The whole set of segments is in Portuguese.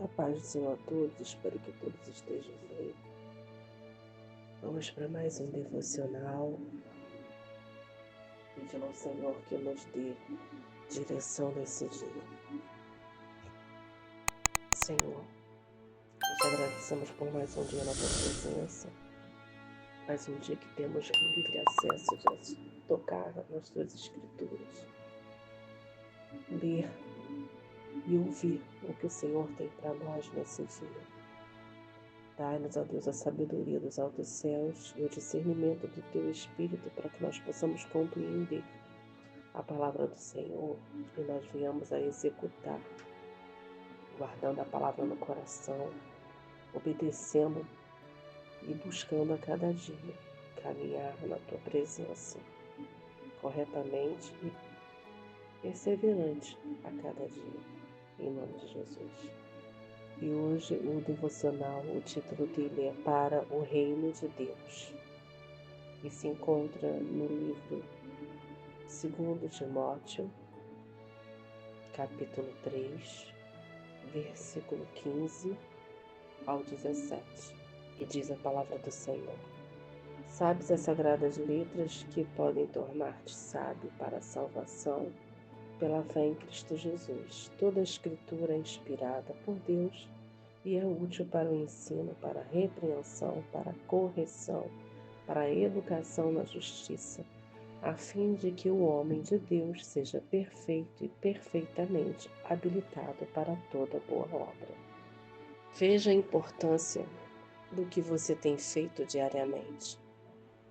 A paz do Senhor a todos, espero que todos estejam bem. Vamos para mais um devocional, pedindo ao Senhor que nos dê direção nesse dia. Senhor, nós te agradecemos por mais um dia na tua presença, mais um dia que temos livre acesso de tocar nas tuas escrituras, ler e ouvir o que o Senhor tem para nós nesse dia. Dai-nos, ó Deus, a sabedoria dos altos céus e o discernimento do Teu Espírito para que nós possamos compreender a palavra do Senhor e nós venhamos a executar, guardando a palavra no coração, obedecendo e buscando a cada dia caminhar na Tua presença corretamente e perseverante a cada dia, em nome de Jesus. E hoje o devocional, o título dele é Para o Reino de Deus. E se encontra no livro 2 Timóteo, capítulo 3, versículo 15 ao 17. E diz a palavra do Senhor: Sabes as sagradas letras que podem tornar-te sábio para a salvação pela fé em Cristo Jesus. Toda a Escritura é inspirada por Deus e é útil para o ensino, para a repreensão, para a correção, para a educação na justiça, a fim de que o homem de Deus seja perfeito e perfeitamente habilitado para toda boa obra. Veja a importância do que você tem feito diariamente.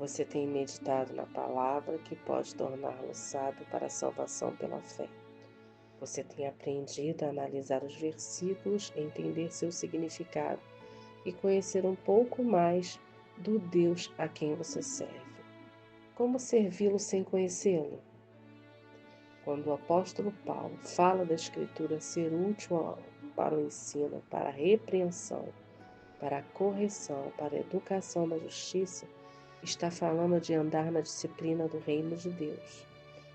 Você tem meditado na palavra que pode torná-lo sábio para a salvação pela fé. Você tem aprendido a analisar os versículos, entender seu significado e conhecer um pouco mais do Deus a quem você serve. Como servi-lo sem conhecê-lo? Quando o apóstolo Paulo fala da Escritura ser útil para o ensino, para a repreensão, para a correção, para a educação na justiça, está falando de andar na disciplina do reino de Deus.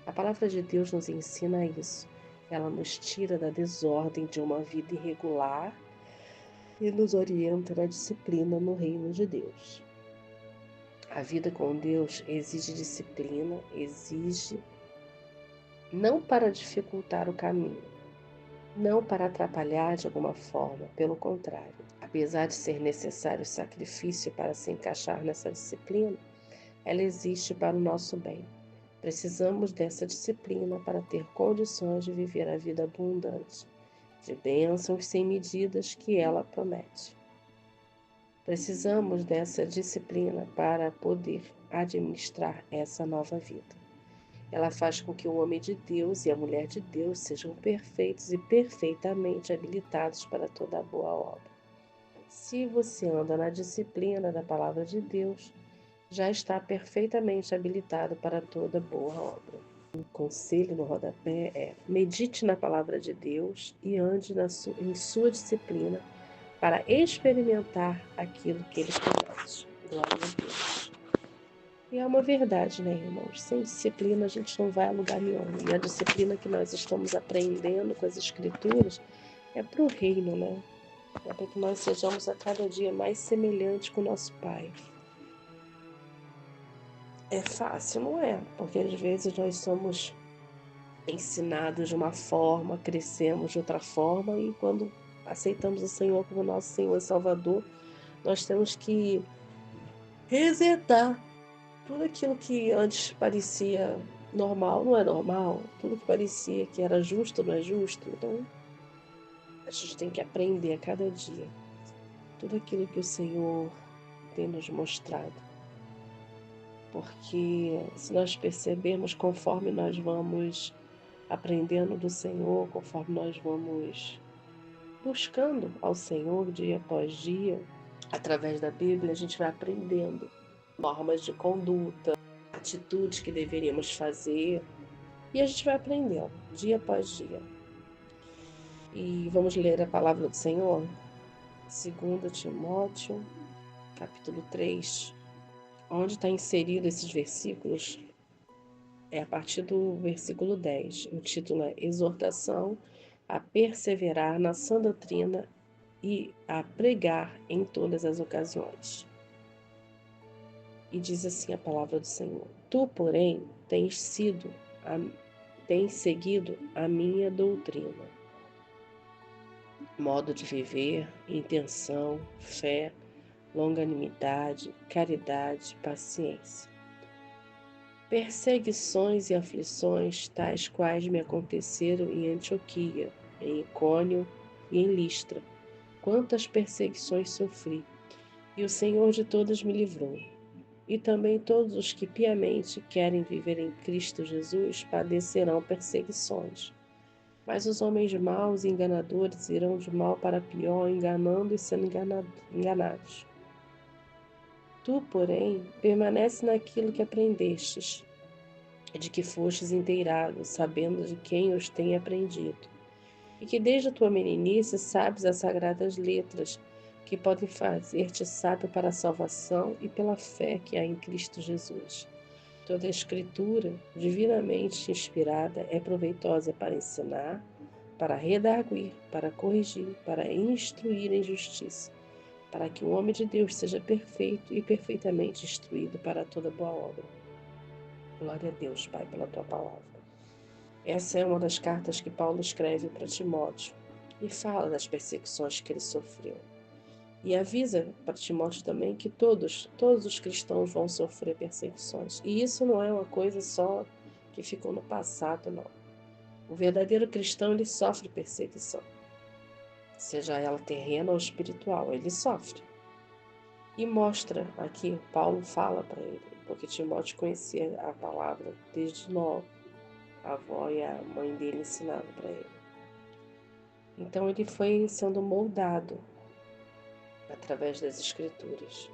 A palavra de Deus nos ensina isso. Ela nos tira da desordem de uma vida irregular e nos orienta na disciplina no reino de Deus. A vida com Deus exige disciplina, exige não para dificultar o caminho, não para atrapalhar de alguma forma, pelo contrário. Apesar de ser necessário sacrifício para se encaixar nessa disciplina, ela existe para o nosso bem. Precisamos dessa disciplina para ter condições de viver a vida abundante, de bênçãos sem medidas que ela promete. Precisamos dessa disciplina para poder administrar essa nova vida. Ela faz com que o homem de Deus e a mulher de Deus sejam perfeitos e perfeitamente habilitados para toda boa obra. Se você anda na disciplina da palavra de Deus, já está perfeitamente habilitado para toda boa obra. O conselho no rodapé é: medite na palavra de Deus e ande em sua disciplina para experimentar aquilo que ele promete. Glória a Deus. E é uma verdade, né, irmãos? Sem disciplina a gente não vai a lugar nenhum. E a disciplina que nós estamos aprendendo com as escrituras é para o reino, né? É para que nós sejamos a cada dia mais semelhantes com o nosso Pai. É fácil, não é? Porque às vezes nós somos ensinados de uma forma, crescemos de outra forma e quando aceitamos o Senhor como nosso Senhor e Salvador, nós temos que resetar tudo aquilo que antes parecia normal, não é normal, tudo que parecia que era justo, não é justo. Então, a gente tem que aprender a cada dia tudo aquilo que o Senhor tem nos mostrado. Porque se nós percebermos, conforme nós vamos aprendendo do Senhor, conforme nós vamos buscando ao Senhor dia após dia, através da Bíblia, a gente vai aprendendo normas de conduta, atitudes que deveríamos fazer, e a gente vai aprendendo dia após dia. E vamos ler a palavra do Senhor? 2 Timóteo, capítulo 3, onde está inserido esses versículos, é a partir do versículo 10. O título é Exortação a perseverar na sã doutrina e a pregar em todas as ocasiões. E diz assim a palavra do Senhor: Tu, porém, tens seguido a minha doutrina, modo de viver, intenção, fé, longanimidade, caridade, paciência. Perseguições e aflições, tais quais me aconteceram em Antioquia, em Icônio e em Listra. Quantas perseguições sofri, e o Senhor de todas me livrou. E também todos os que piamente querem viver em Cristo Jesus padecerão perseguições. Mas os homens maus e enganadores irão de mal para pior, enganando e sendo enganados. Tu, porém, permanece naquilo que aprendestes, de que fostes inteirado, sabendo de quem os tem aprendido, e que desde a tua meninice sabes as sagradas letras, que podem fazer-te sábio para a salvação e pela fé que há em Cristo Jesus. Toda a Escritura, divinamente inspirada, é proveitosa para ensinar, para redarguir, para corrigir, para instruir em justiça, para que o homem de Deus seja perfeito e perfeitamente instruído para toda boa obra. Glória a Deus, Pai, pela tua palavra. Essa é uma das cartas que Paulo escreve para Timóteo e fala das perseguições que ele sofreu. E avisa para Timóteo também que todos os cristãos vão sofrer perseguições. E isso não é uma coisa só que ficou no passado, não. O verdadeiro cristão, ele sofre perseguição. Seja ela terrena ou espiritual, ele sofre. E mostra aqui, Paulo fala para ele, porque Timóteo conhecia a palavra desde novo. A avó e a mãe dele ensinaram para ele. Então ele foi sendo moldado através das Escrituras.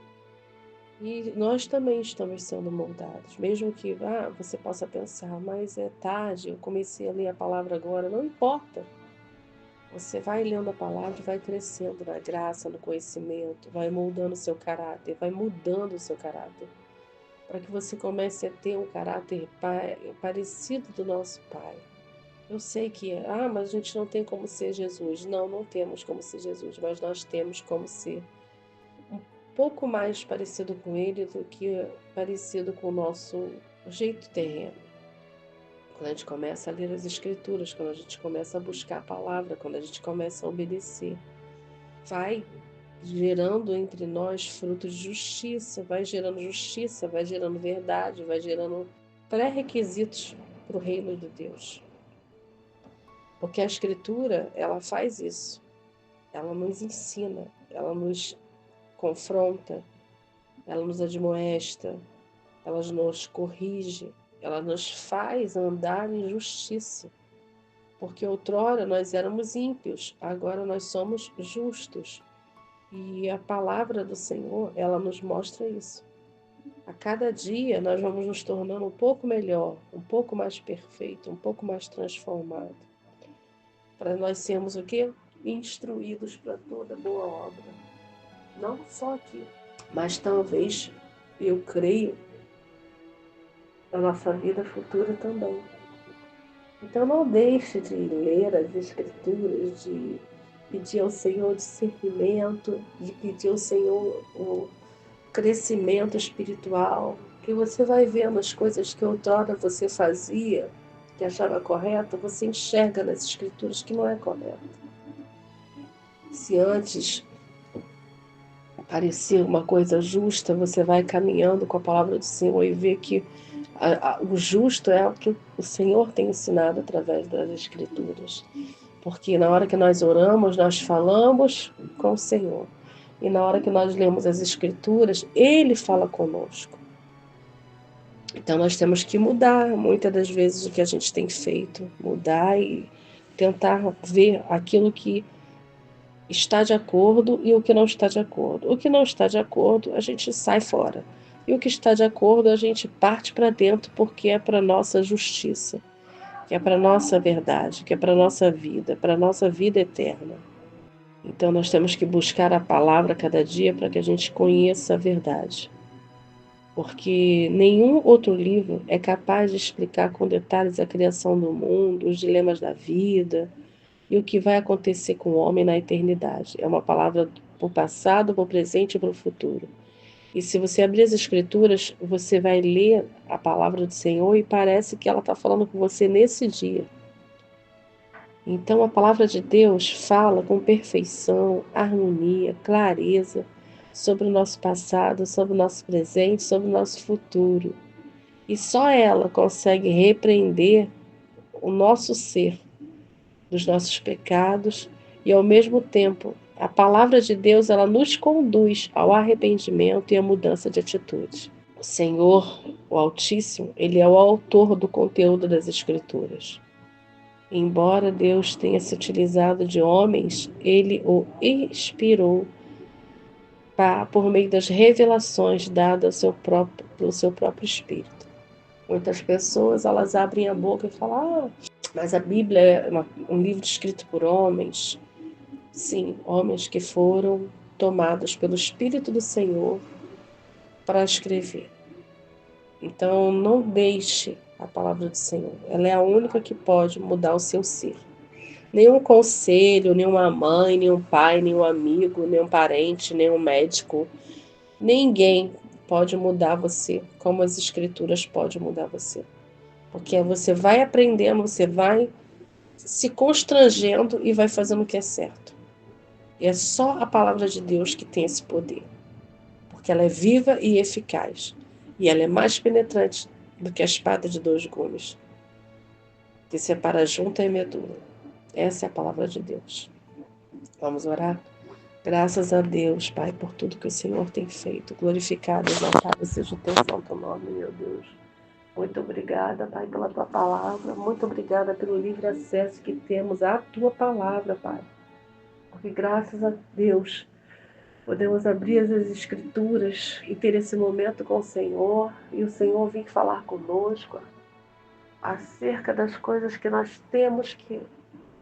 E nós também estamos sendo moldados, mesmo que você possa pensar, mas é tarde, eu comecei a ler a palavra agora, não importa. Você vai lendo a palavra e vai crescendo na graça, no conhecimento, vai moldando o seu caráter, vai mudando o seu caráter, para que você comece a ter um caráter parecido do nosso Pai. Eu sei que, mas a gente não tem como ser Jesus. Não, não temos como ser Jesus, mas nós temos como ser um pouco mais parecido com Ele do que parecido com o nosso jeito terreno. Quando a gente começa a ler as Escrituras, quando a gente começa a buscar a palavra, quando a gente começa a obedecer, vai gerando entre nós frutos de justiça, vai gerando verdade, vai gerando pré-requisitos para o reino de Deus. Porque a Escritura, ela faz isso. Ela nos ensina, ela nos confronta, ela nos admoesta, ela nos corrige, ela nos faz andar em justiça. Porque outrora nós éramos ímpios, agora nós somos justos. E a palavra do Senhor, ela nos mostra isso. A cada dia nós vamos nos tornando um pouco melhor, um pouco mais perfeito, um pouco mais transformado. Para nós sermos o quê? Instruídos para toda boa obra. Não só aqui, mas talvez, eu creio, na nossa vida futura também. Então não deixe de ler as Escrituras, de pedir ao Senhor discernimento, de pedir ao Senhor o crescimento espiritual, que você vai vendo as coisas que outrora você fazia, que achava correta, você enxerga nas Escrituras que não é correto. Se antes parecia uma coisa justa, você vai caminhando com a palavra do Senhor e vê que o justo é o que o Senhor tem ensinado através das Escrituras. Porque na hora que nós oramos, nós falamos com o Senhor. E na hora que nós lemos as Escrituras, Ele fala conosco. Então nós temos que mudar muitas das vezes o que a gente tem feito. Mudar e tentar ver aquilo que está de acordo e o que não está de acordo. O que não está de acordo, a gente sai fora. E o que está de acordo, a gente parte para dentro, porque é para a nossa justiça, que é para a nossa verdade, que é para a nossa vida eterna. Então nós temos que buscar a palavra cada dia para que a gente conheça a verdade. Porque nenhum outro livro é capaz de explicar com detalhes a criação do mundo, os dilemas da vida, e o que vai acontecer com o homem na eternidade. É uma palavra para o passado, para o presente e para o futuro. E se você abrir as Escrituras, você vai ler a palavra do Senhor e parece que ela está falando com você nesse dia. Então a palavra de Deus fala com perfeição, harmonia, clareza sobre o nosso passado, sobre o nosso presente, sobre o nosso futuro. E só ela consegue repreender o nosso ser dos nossos pecados e, ao mesmo tempo, a palavra de Deus ela nos conduz ao arrependimento e à mudança de atitude. O Senhor, o Altíssimo, ele é o autor do conteúdo das Escrituras. Embora Deus tenha se utilizado de homens, ele o inspirou por meio das revelações dadas pelo seu próprio Espírito. Muitas pessoas elas abrem a boca e falam: mas a Bíblia é um livro escrito por homens. Sim, homens que foram tomados pelo Espírito do Senhor para escrever. Então, não deixe a palavra do Senhor. Ela é a única que pode mudar o seu ser. Nenhum conselho, nenhuma mãe, nenhum pai, nenhum amigo, nenhum parente, nenhum médico, ninguém pode mudar você como as Escrituras podem mudar você. Porque você vai aprendendo, você vai se constrangendo e vai fazendo o que é certo. E é só a palavra de Deus que tem esse poder. Porque ela é viva e eficaz. E ela é mais penetrante do que a espada de 2 gumes, que separa a junta e a medula. Essa é a palavra de Deus. Vamos orar? Graças a Deus, Pai, por tudo que o Senhor tem feito. Glorificado, exaltado seja o teu santo nome, meu Deus. Muito obrigada, Pai, pela tua palavra. Muito obrigada pelo livre acesso que temos à tua palavra, Pai. Porque graças a Deus podemos abrir as Escrituras e ter esse momento com o Senhor. E o Senhor vir falar conosco acerca das coisas que nós temos que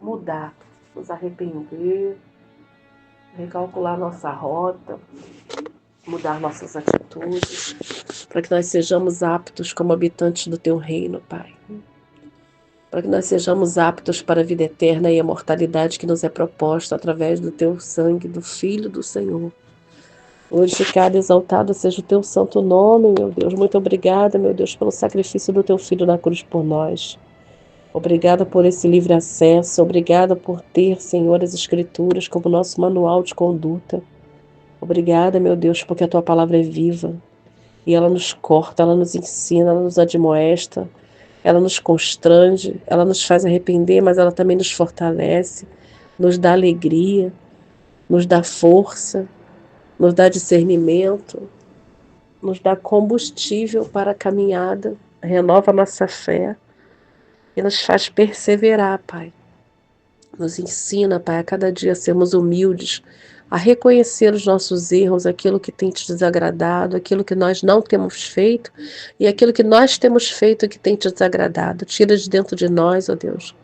mudar, nos arrepender, recalcular nossa rota, mudar nossas atitudes, para que nós sejamos aptos como habitantes do teu reino, Pai. Para que nós sejamos aptos para a vida eterna e a mortalidade que nos é proposta através do teu sangue, do Filho do Senhor. Glorificado e exaltado seja o teu santo nome, meu Deus. Muito obrigada, meu Deus, pelo sacrifício do teu Filho na cruz por nós. Obrigada por esse livre acesso. Obrigada por ter, Senhor, as Escrituras como nosso manual de conduta. Obrigada, meu Deus, porque a tua palavra é viva. E ela nos corta, ela nos ensina, ela nos admoesta, ela nos constrange, ela nos faz arrepender, mas ela também nos fortalece, nos dá alegria, nos dá força, nos dá discernimento, nos dá combustível para a caminhada, renova a nossa fé e nos faz perseverar, Pai. Nos ensina, Pai, a cada dia sermos humildes, a reconhecer os nossos erros, aquilo que tem te desagradado, aquilo que nós não temos feito e aquilo que nós temos feito que tem te desagradado. Tira de dentro de nós, ó Deus,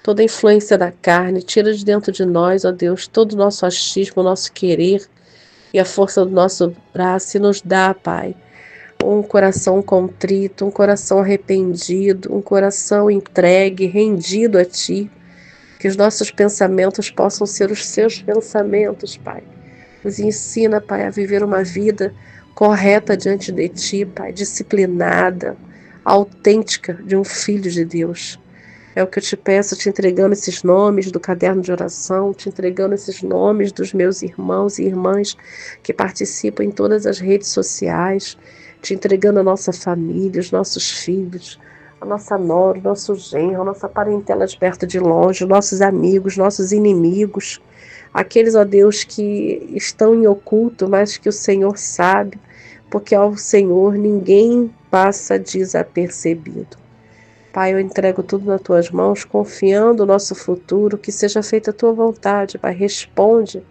toda a influência da carne, tira de dentro de nós, ó Deus, todo o nosso achismo, o nosso querer e a força do nosso braço e nos dá, Pai, um coração contrito, um coração arrependido, um coração entregue, rendido a Ti. Que os nossos pensamentos possam ser os seus pensamentos, Pai. Nos ensina, Pai, a viver uma vida correta diante de Ti, Pai, disciplinada, autêntica de um filho de Deus. É o que eu te peço, te entregando esses nomes do caderno de oração, te entregando esses nomes dos meus irmãos e irmãs que participam em todas as redes sociais, te entregando a nossa família, os nossos filhos, a nossa nora, o nosso genro, a nossa parentela de perto e de longe, nossos amigos, nossos inimigos, aqueles, ó Deus, que estão em oculto, mas que o Senhor sabe, porque ao Senhor ninguém passa desapercebido. Pai, eu entrego tudo nas tuas mãos, confiando o nosso futuro, que seja feita a tua vontade. Pai, responde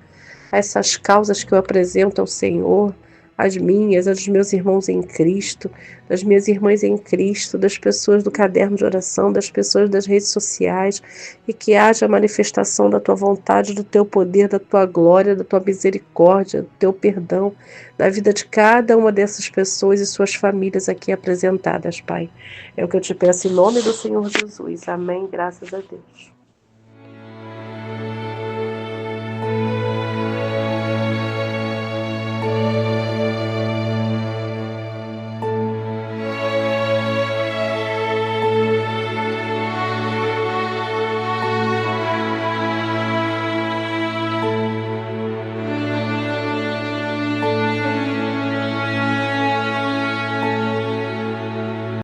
a essas causas que eu apresento ao Senhor, as minhas, as dos meus irmãos em Cristo, das minhas irmãs em Cristo, das pessoas do caderno de oração, das pessoas das redes sociais, e que haja a manifestação da tua vontade, do teu poder, da tua glória, da tua misericórdia, do teu perdão, na vida de cada uma dessas pessoas e suas famílias aqui apresentadas, Pai. É o que eu te peço em nome do Senhor Jesus. Amém. Graças a Deus.